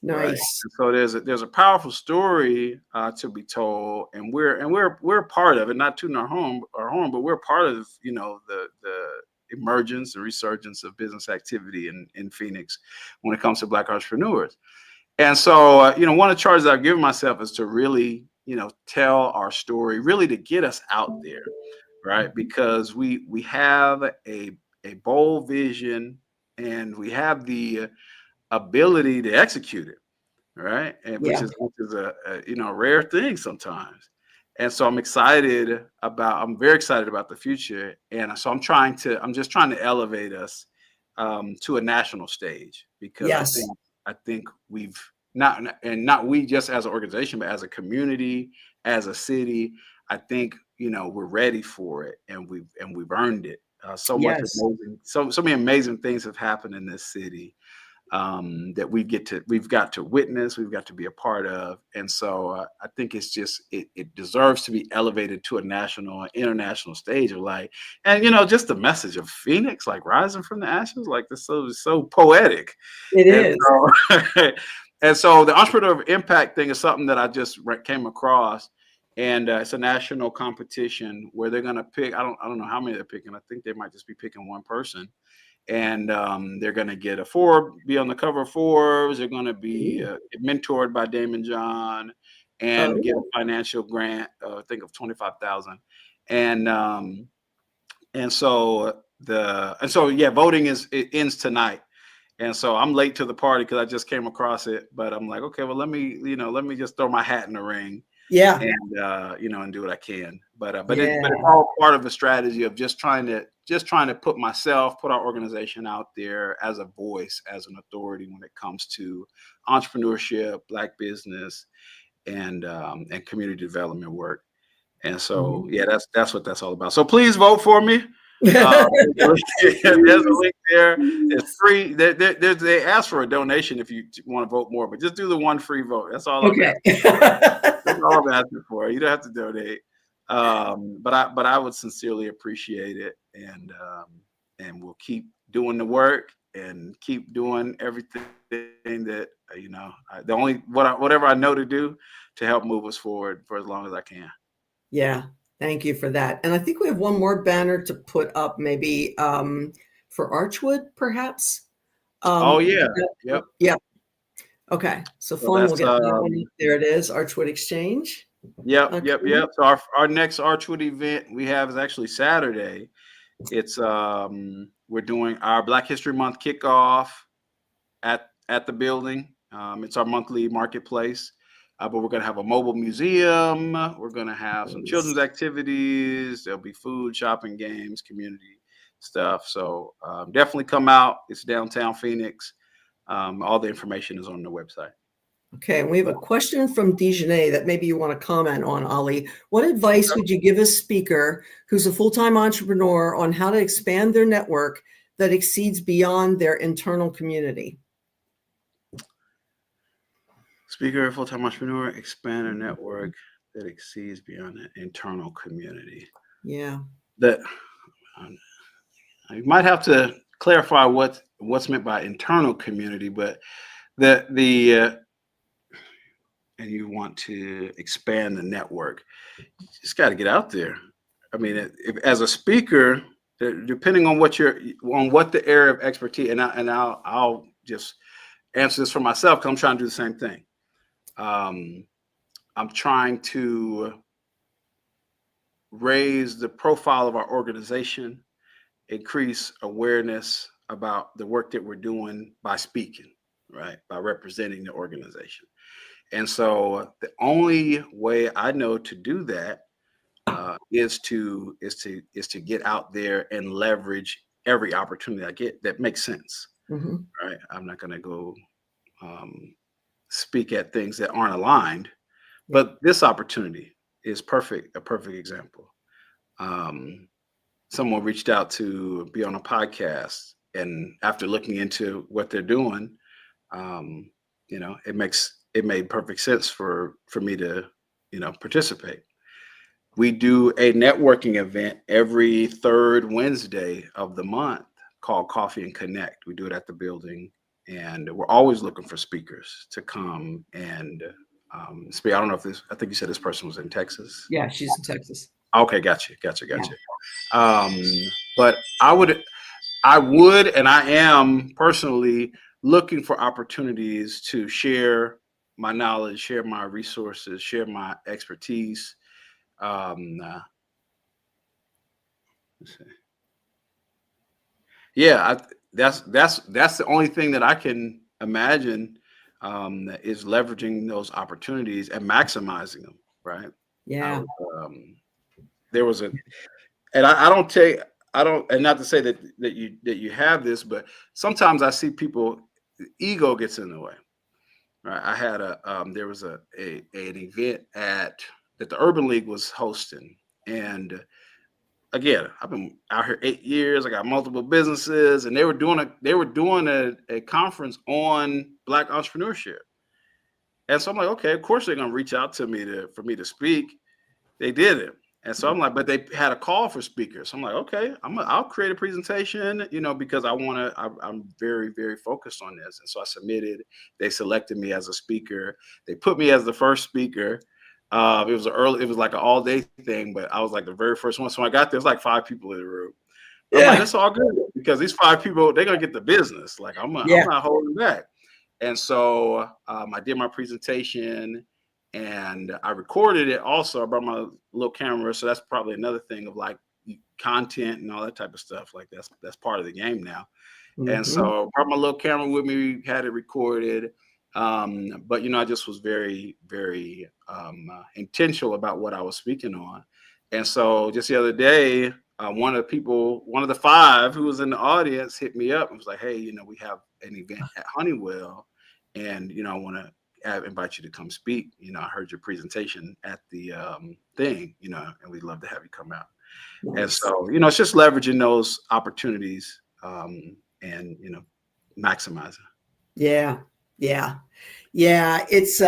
Nice. Right? So there's a powerful story to be told, and we're part of it. Not tooting our horn, but we're part of the emergence and resurgence of business activity in Phoenix when it comes to Black entrepreneurs. And so one of the charges I've given myself is to really tell our story, really to get us out there, right? Because we have a bold vision, and we have the ability to execute it, right? And which is a rare thing sometimes. And so I'm very excited about the future. And so I'm just trying to elevate us to a national stage, because Yes. I think we've not we just as an organization, but as a community, as a city, I think, we're ready for it, and we've earned it. So much Yes. amazing, so many amazing things have happened in this city, that we've got to witness, we've got to be a part of. And so I think it's just, it deserves to be elevated to a national and international stage of like, and just the message of Phoenix, like rising from the ashes, like this, so poetic. It And is. so, and so the entrepreneur impact thing is something that I just came across. And it's a national competition where they're going to pick, I don't know how many they're picking. I think they might just be picking one person, and they're going to get be on the cover of Forbes. They're going to be mentored by Damon John, and get a financial grant, I think of $25,000. And so voting it ends tonight. And so I'm late to the party because I just came across it, but I'm like, okay, well, let me just throw my hat in the ring. Yeah. And and do what I can. But it's all part of a strategy of just trying to put our organization out there as a voice, as an authority when it comes to entrepreneurship, Black business, and community development work. And so that's what that's all about. So please vote for me. There's a link there. It's free. They ask for a donation if you want to vote more, but just do the one free vote. That's all. Okay. That's all I'm asking for. You don't have to donate. But I would sincerely appreciate it, and we'll keep doing the work and keep doing everything that whatever I know to do to help move us forward for as long as I can. Yeah. Thank you for that. And I think we have one more banner to put up, maybe for Archwood, perhaps. Yep. Yep. Okay. So Fawn will get that one. There it is, Archwood Exchange. Yep. So our next Archwood event we have is actually Saturday. It's we're doing our Black History Month kickoff at the building. It's our monthly marketplace. But we're going to have a mobile museum. We're going to have some children's activities. There'll be food, shopping, games, community stuff. So definitely come out. It's downtown Phoenix. All the information is on the website. Okay, and we have a question from Dejanay that maybe you want to comment on, Ali. What advice would you give a speaker who's a full-time entrepreneur on how to expand their network that exceeds beyond their internal community? Speaker, full-time entrepreneur, expand a network that exceeds beyond the internal community. Yeah. That you might have to clarify what's meant by internal community, but and you want to expand the network, you just got to get out there. I mean, as a speaker, depending on what the area of expertise, and I'll just answer this for myself because I'm trying to do the same thing. I'm trying to raise the profile of our organization, increase awareness about the work that we're doing by speaking, right? By representing the organization. And so the only way I know to do that is to get out there and leverage every opportunity I get that makes sense, right? I'm not going to go speak at things that aren't aligned, but this opportunity is a perfect example. Someone reached out to be on a podcast, and after looking into what they're doing, it made perfect sense for me to, participate. We do a networking event every third Wednesday of the month called Coffee and Connect. We do it at the building, and we're always looking for speakers to come and speak. I don't know I think you said this person was in Texas. Yeah, she's in Texas. Okay, gotcha. But I would, and I am personally looking for opportunities to share my knowledge, share my resources, share my expertise. Let's see. Yeah, that's the only thing that I can imagine is leveraging those opportunities and maximizing them, right? Yeah. There was and I don't take, I don't, and not to say that you have this, but sometimes I see people, ego gets in the way. Right. I had there was an event that the Urban League was hosting, and again, I've been out here 8 years. I got multiple businesses, and they were doing a conference on Black entrepreneurship. And so I'm like, okay, of course they're gonna reach out to me for me to speak. They did it. And so I'm like, but they had a call for speakers. So I'm like, okay, I'll create a presentation, because I'm very, very focused on this. And so I submitted. They selected me as a speaker. They put me as the first speaker. It was like an all day thing, but I was like the very first one. So when I got there, there's like 5 people in the room. I'm like, that's all good, because these 5 people, they're gonna get the business. Like I'm not holding back. And so I did my presentation. And I recorded it also. I brought my little camera. So that's probably another thing of like content and all that type of stuff. Like that's part of the game now. Mm-hmm. And so I brought my little camera with me, had it recorded. But, I just was very, very intentional about what I was speaking on. And so just the other day, one of the 5 who was in the audience hit me up and was like, hey, we have an event at Honeywell, and, I want to invite you to come speak. I heard your presentation at the thing, and we'd love to have you come out. Nice. And so, it's just leveraging those opportunities and, maximizing. Yeah. It's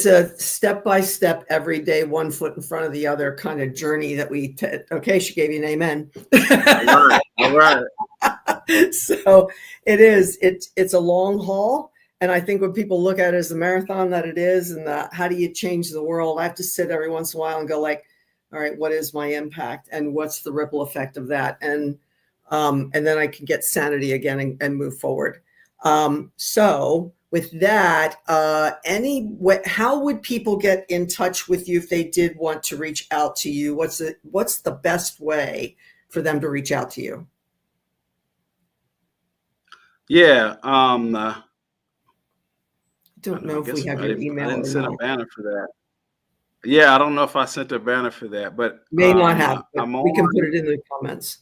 a step-by-step, every day, 1 foot in front of the other kind of journey that okay, she gave you an amen. All right. So it is, it's a long haul. And I think when people look at it as the marathon that it is, and how do you change the world, I have to sit every once in a while and go like, all right, what is my impact and what's the ripple effect of that? And then I can get sanity again and move forward. So with that, how would people get in touch with you if they did want to reach out to you? What's the best way for them to reach out to you? Yeah. Don't know if we have your email. I didn't send a banner for that. Yeah, I don't know if I sent a banner for that, but may not have. We can put it in the comments.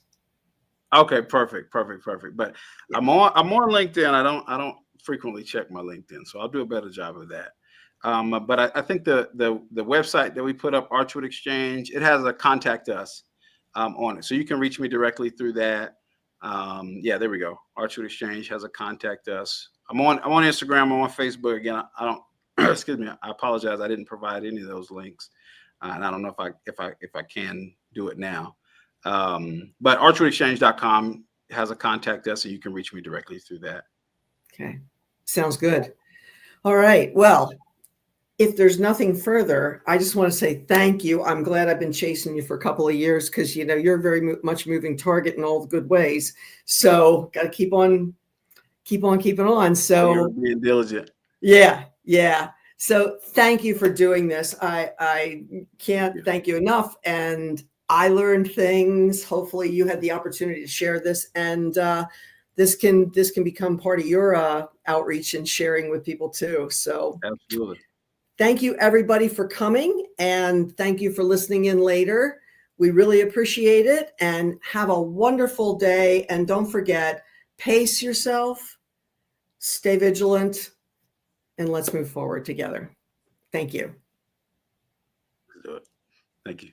Okay, perfect. But yeah. I'm on LinkedIn. I don't frequently check my LinkedIn, so I'll do a better job of that. But I think the website that we put up, Archwood Exchange, it has a contact us on it, so you can reach me directly through that. Yeah, there we go. Archwood Exchange has a contact us. I'm on Instagram. I'm on Facebook. Again, I don't. Excuse me. I apologize. I didn't provide any of those links, and I don't know if I can do it now. But archwoodexchange.com has a contact us, so you can reach me directly through that. Okay, sounds good. All right. Well, if there's nothing further, I just want to say thank you. I'm glad I've been chasing you for a couple of years, because you're very much moving target in all the good ways. So got to keep on keeping on. So you're being diligent. Yeah. So thank you for doing this. I can't thank you enough. And I learned things. Hopefully you had the opportunity to share this, and this can become part of your outreach and sharing with people too. So absolutely. Thank you everybody for coming, and thank you for listening in later. We really appreciate it, and have a wonderful day. And don't forget, pace yourself, stay vigilant, and let's move forward together. Thank you. Let's do it. Thank you.